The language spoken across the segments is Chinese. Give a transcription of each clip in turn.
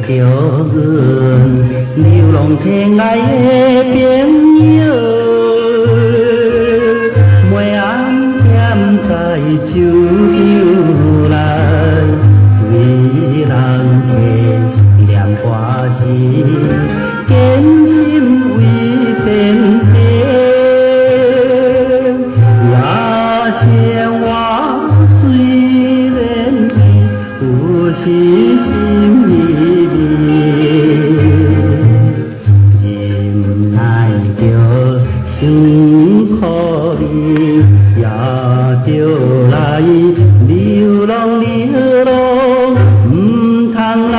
着阮流浪天涯的朋友，每暗踮在酒场内，为人客念歌词，坚心为前途。也生活虽然是有时心依依，忍耐着伤苦你，也着来流浪流浪，唔通来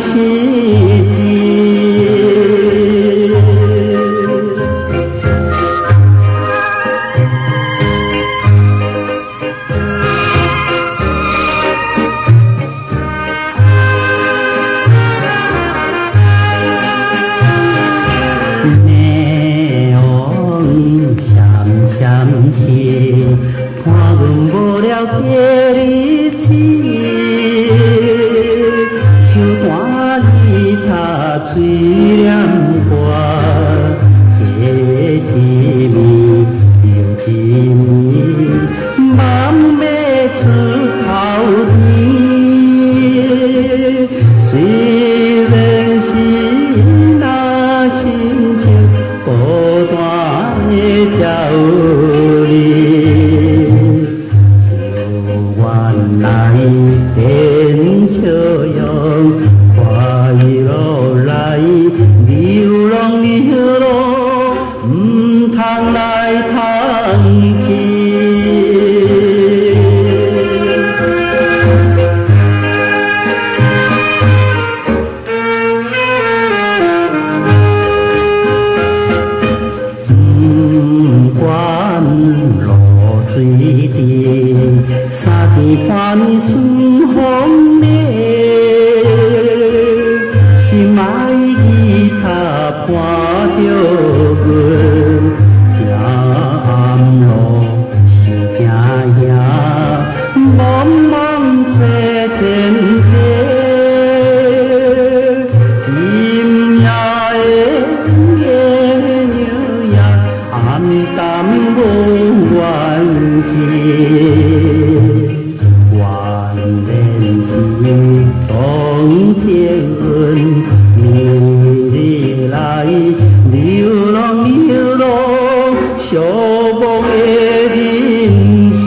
失志。闪烁，看阮无了过日子，手汗里他嘴念歌，过一暝又一暝，梦要出头天。虽然是那亲像孤单的鸟儿，就原来变笑容，快乐来流浪流浪，唔通来叹气。水滴，三天半顺风的，心爱吉他伴着阮，行暗路受惊惊，茫茫找前途。今夜的月亮呀，暗淡无缘去，原来是当天阮明日来流浪流浪，寂寞的人生。